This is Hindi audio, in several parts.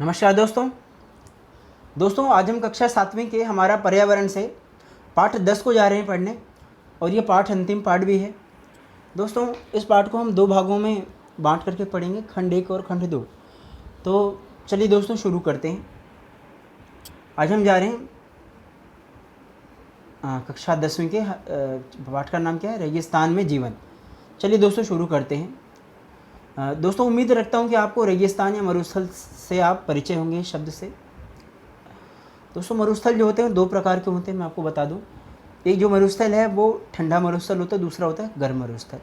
नमस्कार दोस्तों आज हम कक्षा 7वीं के हमारा पर्यावरण से पाठ 10 को जा रहे हैं पढ़ने और ये पाठ अंतिम पाठ भी है। दोस्तों इस पाठ को हम दो भागों में बांट करके पढ़ेंगे, खंड 1 और खंड 2। तो चलिए दोस्तों शुरू करते हैं। आज हम जा रहे हैं कक्षा 10वीं के पाठ का नाम क्या है, रेगिस्तान में जीवन। चलिए दोस्तों शुरू करते हैं। दोस्तों उम्मीद रखता हूँ कि आपको रेगिस्तान या मरुस्थल से आप परिचय होंगे इस शब्द से। दोस्तों मरुस्थल जो होते हैं दो प्रकार के होते हैं, मैं आपको बता दूं। एक जो मरुस्थल है वो ठंडा मरुस्थल होता है, दूसरा होता है गर्म मरुस्थल।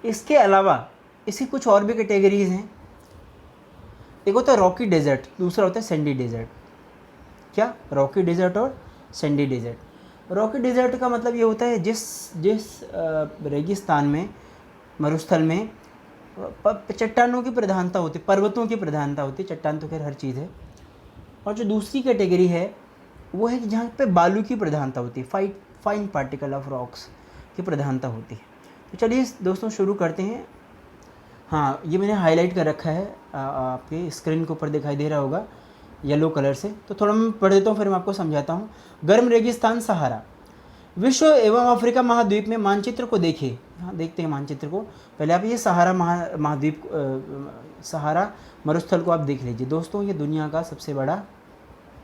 इसके अलावा इसकी कुछ और भी कैटेगरीज हैं। एक होता है रॉकी डेजर्ट, दूसरा होता है सैंडी डेजर्ट। क्या? रॉकी डेजर्ट और सैंडी डेजर्ट। रॉकी डेजर्ट का मतलब ये होता है जिस रेगिस्तान में, मरुस्थल में चट्टानों की प्रधानता होती, पर्वतों की प्रधानता होती। चट्टान तो खैर हर चीज़ है। और जो दूसरी कैटेगरी है वो है कि जहाँ पे बालू की प्रधानता होती है, फाइन पार्टिकल ऑफ रॉक्स की प्रधानता होती है। तो चलिए दोस्तों शुरू करते हैं। हाँ, ये मैंने हाईलाइट कर रखा है, आपके स्क्रीन के ऊपर दिखाई दे रहा होगा येलो कलर से। तो थोड़ा मैं पढ़ देता हूँ फिर मैं आपको समझाता हूँ। गर्म रेगिस्तान सहारा। विश्व एवं अफ्रीका महाद्वीप में मानचित्र को देखिए। यहाँ देखते हैं मानचित्र को। पहले आप ये सहारा महाद्वीप, सहारा मरुस्थल को आप देख लीजिए। दोस्तों ये दुनिया का सबसे बड़ा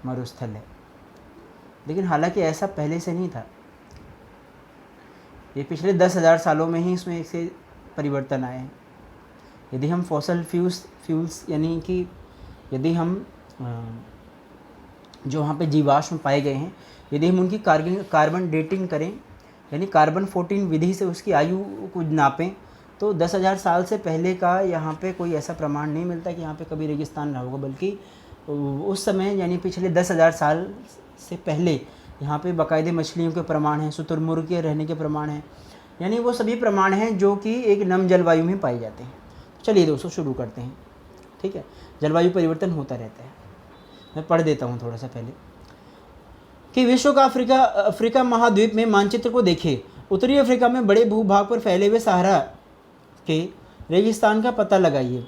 मरुस्थल है, लेकिन हालांकि ऐसा पहले से नहीं था। ये पिछले 10,000 सालों में ही इसमें से परिवर्तन आए हैं। यदि हम फॉसल फ्यूल्स यानी कि यदि हम जो वहाँ पे जीवाश्म पाए गए हैं, यदि हम उनकी कार्बन डेटिंग करें, यानी कार्बन 14 विधि से उसकी आयु को नापें, तो 10,000 साल से पहले का यहाँ पे कोई ऐसा प्रमाण नहीं मिलता कि यहाँ पे कभी रेगिस्तान रहा होगा। बल्कि उस समय यानी पिछले 10,000 साल से पहले यहाँ पे बाकायदे मछलियों के प्रमाण हैं, शुतुरमुर्ग के रहने के प्रमाण हैं, यानी वो सभी प्रमाण हैं जो कि एक नम जलवायु में पाए जाते हैं। चलिए दोस्तों शुरू करते हैं। ठीक है, जलवायु परिवर्तन होता रहता है। मैं पढ़ देता हूँ थोड़ा सा पहले कि विश्व का अफ्रीका महाद्वीप में मानचित्र को देखिए। उत्तरी अफ्रीका में बड़े भूभाग पर फैले हुए सहारा के रेगिस्तान का पता लगाइए।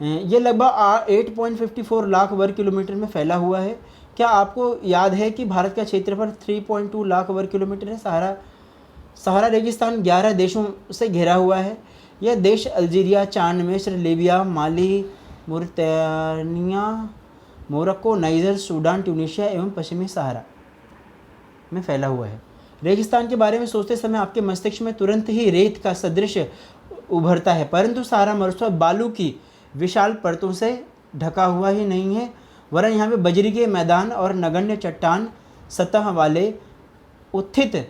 ये लगभग 8.54 लाख वर्ग किलोमीटर में फैला हुआ है। क्या आपको याद है कि भारत का क्षेत्रफल 3.2 लाख वर्ग किलोमीटर है? सहारा रेगिस्तान 11 देशों से घिरा हुआ है। यह देश अल्जीरिया, चाद, मिस्र, लीबिया, माली, मुरितानिया, मोरक्को, नाइजर, सूडान, ट्यूनीशिया एवं पश्चिमी सहारा में फैला हुआ है। रेगिस्तान के बारे में सोचते समय आपके मस्तिष्क में तुरंत ही रेत का सदृश उभरता है, परंतु सहारा मरुस्थल बालू की विशाल परतों से ढका हुआ ही नहीं है, वरन यहाँ पे बजरी के मैदान और नगण्य चट्टान सतह वाले उत्थित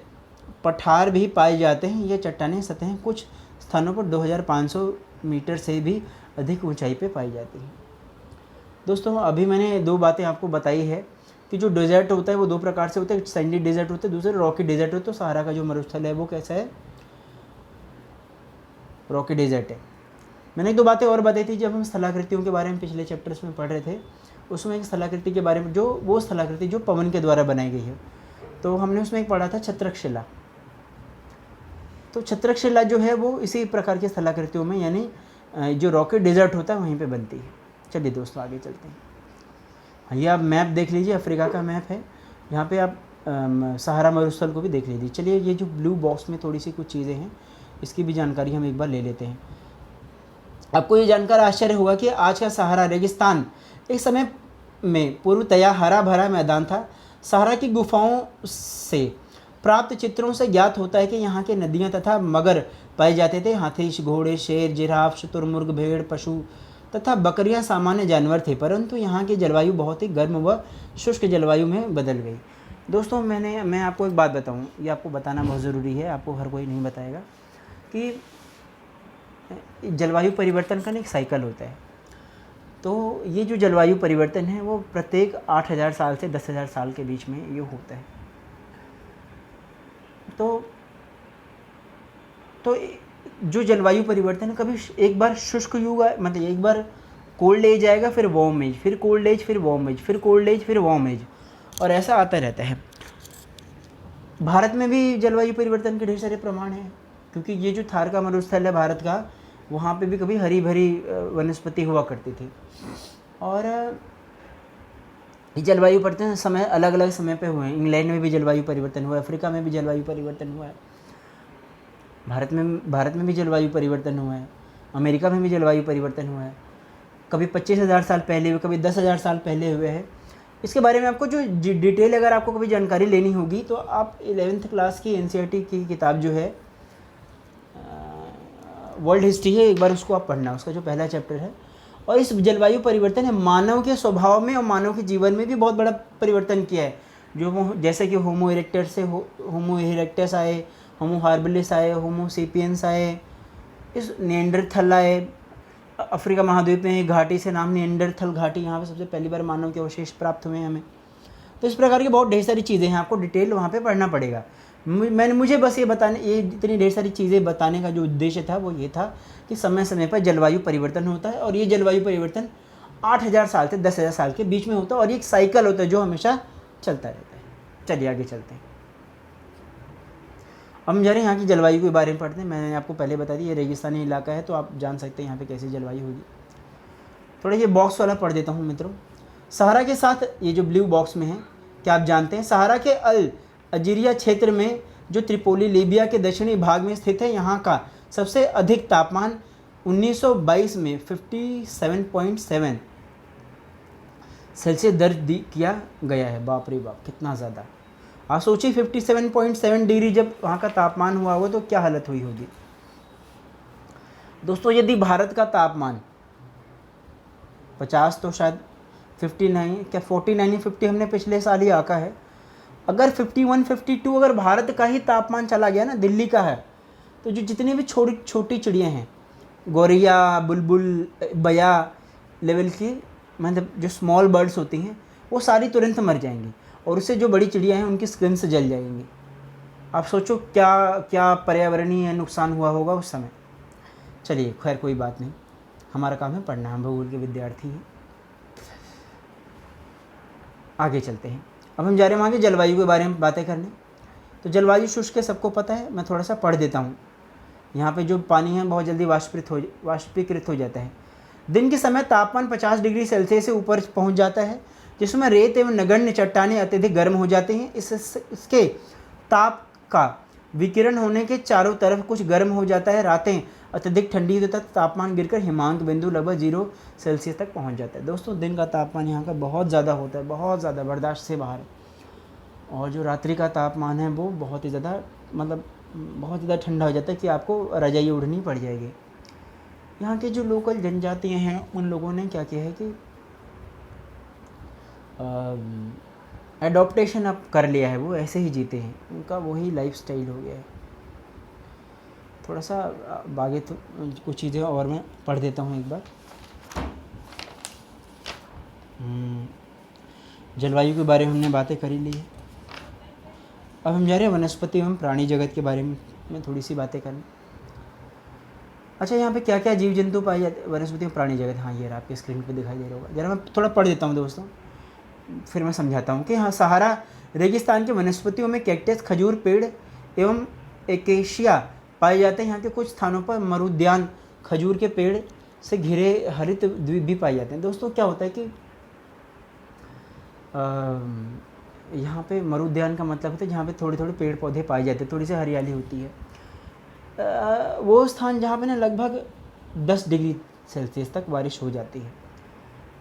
पठार भी पाए जाते हैं। ये चट्टानें सतहें कुछ स्थानों पर 2500 मीटर से भी अधिक ऊंचाई पे पाई जाती हैं। दोस्तों अभी मैंने दो बातें आपको बताई है कि जो डेजर्ट होता है वो दो प्रकार से होता है, सैंडी डेजर्ट होता है, दूसरे रॉकी डेजर्ट होता है। तो सहारा का जो मरुस्थल है वो कैसा है? रॉकी डेजर्ट है। मैंने एक दो बातें और बताई थी जब हम स्थलाकृतियों के बारे में पिछले चैप्टर्स में पढ़ रहे थे। उसमें एक स्थलाकृति के बारे में, जो वो स्थलाकृति जो पवन के द्वारा बनाई गई है, तो हमने उसमें एक पढ़ा था छत्रक शिला। तो छत्रक शिला जो है वो इसी प्रकार की स्थलाकृतियों में, यानी जो रॉकी डेजर्ट होता है वहीं पर बनती है। चलिए दोस्तों आगे चलते हैं। ये आप मैप देख लीजिए, अफ्रीका का मैप है। यहाँ पे आप सहारा मरुस्थल को भी देख लीजिए। चलिए ये जो ब्लू बॉक्स में थोड़ी सी कुछ चीज़ें हैं, इसकी भी जानकारी हम एक बार ले लेते हैं। आपको ये जानकर आश्चर्य होगा कि आज का सहारा रेगिस्तान एक समय में पूर्वतया हरा भरा मैदान था। सहारा की गुफाओं से प्राप्त चित्रों से ज्ञात होता है कि यहाँ के नदियाँ तथा मगर पाए जाते थे। हाथी, घोड़े, शेर, जिराफ, शुतुरमुर्ग, भेड़, पशु तथा बकरियां सामान्य जानवर थे, परंतु यहाँ की जलवायु बहुत ही गर्म व शुष्क जलवायु में बदल गई। दोस्तों मैं आपको एक बात बताऊँ, ये आपको बताना बहुत ज़रूरी है, आपको हर कोई नहीं बताएगा कि जलवायु परिवर्तन का एक साइकिल होता है। तो ये जो जलवायु परिवर्तन है वो प्रत्येक 8,000 साल से 10,000 साल के बीच में ये होता है। तो जो जलवायु परिवर्तन है, कभी एक बार शुष्क युग, मतलब एक बार कोल्ड एज आएगा, फिर वार्म एज, फिर कोल्ड एज, फिर वार्म एज, फिर कोल्ड एज, फिर वार्म एज, और ऐसा आता रहता है। भारत में भी जलवायु परिवर्तन के ढेर सारे प्रमाण हैं, क्योंकि ये जो थार का मरुस्थल है भारत का, वहाँ पे भी कभी हरी भरी वनस्पति हुआ करती थी। और ये जलवायु परिवर्तन समय अलग अलग समय पे हुए हैं। इंग्लैंड में भी जलवायु परिवर्तन हुआ है, अफ्रीका में भी जलवायु परिवर्तन हुआ है, भारत में भी जलवायु परिवर्तन हुआ है, अमेरिका में भी जलवायु परिवर्तन हुआ है। कभी 25,000 साल पहले हुए, कभी 10,000 साल पहले हुए हैं। इसके बारे में आपको जो डिटेल अगर आपको कभी जानकारी लेनी होगी तो आप 11th क्लास की NCERT की किताब जो है वर्ल्ड हिस्ट्री है, एक बार उसको आप पढ़ना, उसका जो पहला चैप्टर है। और इस जलवायु परिवर्तन है मानव के स्वभाव में और मानव के जीवन में भी बहुत बड़ा परिवर्तन किया है। जो जैसे कि होमो इरेक्टस से होमो इरेक्टस आए, होमो हार्बिलिस आए, होमो सेपियंस आए, इस निएंडरथल आए। अफ्रीका महाद्वीप में एक घाटी से नाम निएंडरथल घाटी, यहाँ पे सबसे पहली बार मानव के अवशेष प्राप्त हुए हैं हमें। तो इस प्रकार की बहुत ढेर सारी चीज़ें हैं, आपको डिटेल वहाँ पे पढ़ना पड़ेगा। मुझे बस ये इतनी ढेर सारी चीज़ें बताने का जो उद्देश्य था वो ये था कि समय समय पर जलवायु परिवर्तन होता है और ये जलवायु परिवर्तन 8,000 साल से 10,000 साल के बीच में होता है और ये एक साइकिल होता है जो हमेशा चलता रहता है। चलिए आगे चलते हैं। अब हम जा रहे हैं यहाँ की जलवायु के बारे में पढ़ते हैं। मैंने आपको पहले बता दी ये रेगिस्तानी इलाका है, तो आप जान सकते हैं यहाँ पे कैसी जलवायु होगी। थोड़ा ये बॉक्स वाला पढ़ देता हूँ मित्रों। सहारा के साथ ये जो ब्लू बॉक्स में है, क्या आप जानते हैं सहारा के अल अजीरिया क्षेत्र में जो त्रिपोली लीबिया के दक्षिणी भाग में स्थित है, यहाँ का सबसे अधिक तापमान 1922 में 57.7 सेल्सियस दर्ज किया गया है। बाप रे बाप, कितना ज़्यादा। आप सोचिए 57.7 डिग्री जब वहाँ का तापमान हुआ होगा तो क्या हालत हुई होगी। दोस्तों यदि भारत का तापमान 50 तो शायद 59 क्या 49 या 50 हमने पिछले साल ही आका है। अगर 51 52 अगर भारत का ही तापमान चला गया ना, दिल्ली का है, तो जो जितनी भी छोटी चिड़ियाँ हैं, गौरैया, बुलबुल, बया लेवल की, मतलब जो स्मॉल बर्ड्स होती हैं, वो सारी तुरंत मर जाएंगी और उससे जो बड़ी चिड़ियाँ हैं उनकी स्किन से जल जाएंगी। आप सोचो क्या क्या पर्यावरणीय नुकसान हुआ होगा उस समय। चलिए खैर कोई बात नहीं, हमारा काम है पढ़ना, हम भूगोल के विद्यार्थी हैं। आगे चलते हैं। अब हम जा रहे हैं वहाँ की जलवायु के बारे में बातें करने। तो जलवायु शुष्क है, सबको पता है, मैं थोड़ा सा पढ़ देता हूँ। यहाँ पे जो पानी है बहुत जल्दी वाष्पीकृत हो जाता है। दिन के समय तापमान 50 डिग्री सेल्सियस से ऊपर पहुँच जाता है, जिसमें रेत एवं नगण्य चट्टानें अत्यधिक गर्म हो जाती हैं। इसके ताप का विकिरण होने के चारों तरफ कुछ गर्म हो जाता है। रातें अत्यधिक ठंडी तक तापमान गिरकर हिमांक बिंदु लगभग 0 सेल्सियस तक पहुंच जाता है। दोस्तों दिन का तापमान यहाँ का बहुत ज़्यादा होता है, बहुत ज़्यादा, बर्दाश्त से बाहर। और जो रात्रि का तापमान है वो बहुत ही ज़्यादा, मतलब बहुत ज़्यादा ठंडा हो जाता है कि आपको रजाई ओढ़नी पड़ जाएगी। यहाँ के जो लोकल जनजातियाँ हैं उन लोगों ने क्या किया है कि एडॉप्टेशन अब कर लिया है, वो ऐसे ही जीते हैं, उनका वही लाइफस्टाइल हो गया है। थोड़ा सा आगे तो कुछ चीज़ें और मैं पढ़ देता हूँ एक बार। जलवायु के बारे में हमने बातें कर ही ली है। अब हम जा रहे हैं वनस्पति एवं प्राणी जगत के बारे में थोड़ी सी बातें करने। अच्छा, यहाँ पे क्या क्या जीव जंतु पाए जाते हैं वनस्पति एवं प्राणी जगत। हाँ, ये आपकी स्क्रीन पे दिखाई दे रहा होगा। जरा मैं थोड़ा पढ़ देता हूँ दोस्तों, फिर मैं समझाता हूँ कि हाँ, सहारा रेगिस्तान के वनस्पतियों में कैक्टस, खजूर पेड़ एवं एकेशिया पाए जाते हैं। यहाँ के कुछ स्थानों पर मरुद्यान, खजूर के पेड़ से घिरे हरित द्वीप भी पाए जाते हैं। दोस्तों क्या होता है कि यहाँ पे मरुद्यान का मतलब होता है जहाँ पे थोड़े थोड़े पेड़ पौधे पाए जाते हैं, थोड़ी सी हरियाली होती है। वो स्थान जहाँ पे ना लगभग 10 डिग्री सेल्सियस तक बारिश हो जाती है।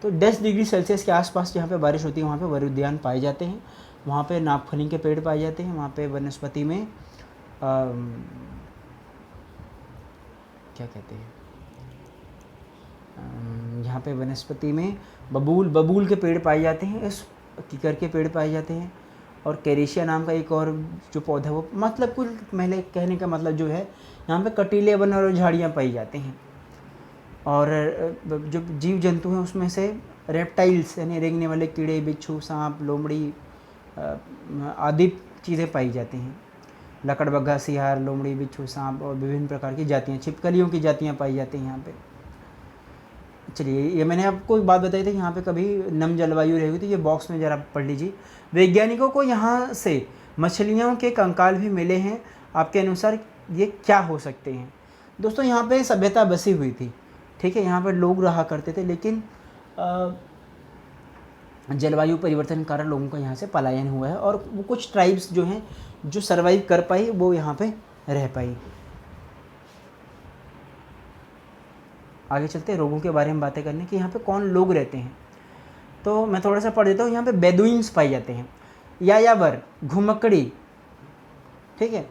तो 10 डिग्री सेल्सियस के आसपास जहाँ पे बारिश होती है वहाँ पे मरुद्यान पाए जाते हैं। वहाँ पे नागफनी के पेड़ पाए जाते हैं। वहाँ पे वनस्पति में क्या कहते हैं, यहाँ पे वनस्पति में बबूल के पेड़ पाए जाते हैं, इस कीकर के पेड़ पाए जाते हैं, और कैरेशिया नाम का एक और जो पौधा, वो मतलब कुल मैंने कहने का मतलब जो है यहाँ पे कटीले वन और झाड़ियाँ पाई जाती हैं। और जो जीव जंतु हैं उसमें से रेप्टाइल्स यानी रेंगने वाले कीड़े, बिच्छू, सांप, लोमड़ी आदि चीज़ें पाई जाती हैं। लकड़बग्घा, सियार, लोमड़ी, बिच्छू, सांप और विभिन्न प्रकार की जातियाँ, छिपकलियों की जातियाँ पाई जाती हैं यहाँ पे। चलिए, ये मैंने आपको एक बात बताई थी, यहाँ पे कभी नम जलवायु रहेगी तो ये बॉक्स में ज़रा पढ़ लीजिए। वैज्ञानिकों को यहाँ से मछलियों के कंकाल भी मिले हैं। आपके अनुसार ये क्या हो सकते हैं? दोस्तों यहाँ पे सभ्यता बसी हुई थी, ठीक है, यहाँ पर लोग रहा करते थे, लेकिन जलवायु परिवर्तन के कारण लोगों का यहाँ से पलायन हुआ है, और वो कुछ ट्राइब्स जो हैं जो सर्वाइव कर पाई वो यहाँ पे रह पाई। आगे चलते हैं रोगों के बारे में बातें करने कि यहाँ पे कौन लोग रहते हैं। तो मैं थोड़ा सा पढ़ देता हूँ। यहाँ पे बेदुइन्स पाए जाते हैं, यायावर, घुमक्कड़ी, ठीक है,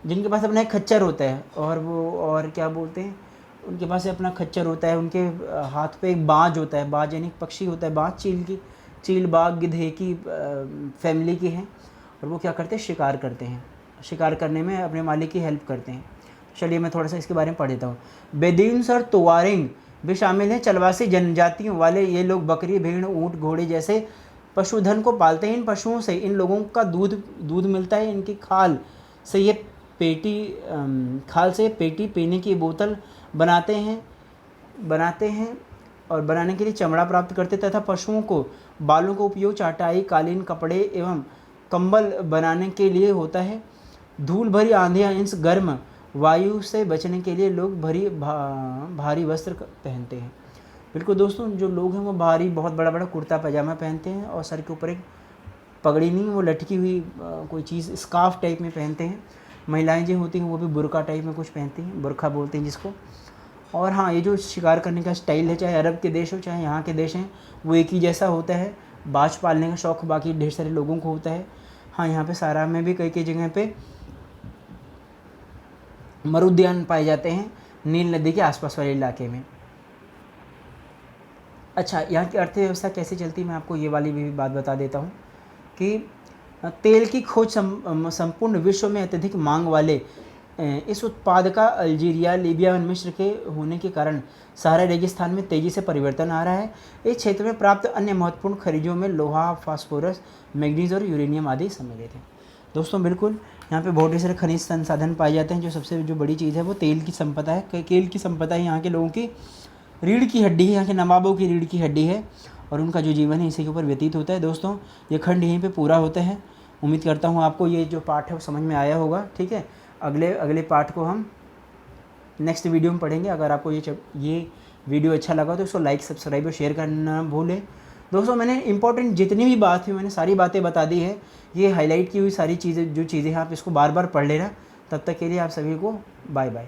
जिनके पास अपना एक खच्चर होता है, और वो और क्या बोलते हैं, उनके पास अपना खच्चर होता है, उनके हाथ पे एक बाज होता है, बाज यानी पक्षी होता है, बाज चील बाघ गिद्धे की फैमिली के हैं, और वो क्या करते हैं, शिकार करते हैं, शिकार करने में अपने मालिक की हेल्प करते हैं। चलिए मैं थोड़ा सा इसके बारे में पढ़ देता हूँ। बेदुइन्स और तुआरेग भी शामिल हैं। चलवासी जनजातियों वाले ये लोग बकरी, भेड़, ऊँट, घोड़े जैसे पशुधन को पालते हैं। इन पशुओं से इन लोगों का दूध मिलता है। इनकी खाल से ये पेटी पीने की बोतल बनाते हैं और बनाने के लिए चमड़ा प्राप्त करते, तथा पशुओं को बालों का उपयोग चाटाई, कालीन, कपड़े एवं कंबल बनाने के लिए होता है। धूल भरी आंधियाँ, इस गर्म वायु से बचने के लिए लोग भारी वस्त्र पहनते हैं। बिल्कुल दोस्तों, जो लोग हैं वो भारी बहुत बड़ा बड़ा कुर्ता पैजामा पहनते हैं, और सर के ऊपर एक पगड़ी नहीं, वो लटकी हुई कोई चीज़ स्कार्फ टाइप में पहनते हैं। महिलाएं जो होती हैं वो भी बुर्का टाइप में कुछ पहनती हैं, बुरखा बोलते हैं जिसको। और हाँ, ये जो शिकार करने का स्टाइल है, चाहे अरब के देश हो चाहे यहाँ के देश हैं, वो एक ही जैसा होता है। बाज पालने का शौक़ बाकी ढेर सारे लोगों को होता है। हाँ, यहाँ पे सारा में भी कई जगह पे मरुद्यान पाए जाते हैं, नील नदी के आसपास वाले इलाके में। अच्छा, यहाँ की अर्थव्यवस्था कैसे चलती है, मैं आपको ये वाली भी बात बता देता हूँ कि तेल की खोज संपूर्ण विश्व में अत्यधिक मांग वाले इस उत्पाद का अल्जीरिया, लीबिया और मिस्र के होने के कारण सहारा रेगिस्तान में तेज़ी से परिवर्तन आ रहा है। इस क्षेत्र में प्राप्त अन्य महत्वपूर्ण खनिजों में लोहा, फास्फोरस, मैग्नीज और यूरेनियम आदि सम्मिलित हैं। दोस्तों बिल्कुल, यहाँ पे बहुत सारे खनिज संसाधन पाए जाते हैं। जो सबसे जो बड़ी चीज़ है वो तेल की संपदा है। तेल की संपदा है यहाँ के लोगों की रीढ़ की हड्डी है, यहाँ के नवाबों की रीढ़ की हड्डी है, और उनका जो जीवन है इसी के ऊपर व्यतीत होता है। दोस्तों, ये खंड यहीं पे पूरा होता है। उम्मीद करता हूँ आपको ये जो पाठ है वो समझ में आया होगा। ठीक है, अगले पाठ को हम नेक्स्ट वीडियो में पढ़ेंगे। अगर आपको ये वीडियो अच्छा लगा तो इसको लाइक, सब्सक्राइब और शेयर करना भूलें। दोस्तों, मैंने इंपॉर्टेंट जितनी भी बात है मैंने सारी बातें बता दी है। ये हाईलाइट की हुई सारी चीज़ें जो चीज़ें हैं आप इसको बार बार पढ़ लेना। तब तक के लिए आप सभी को बाय बाय।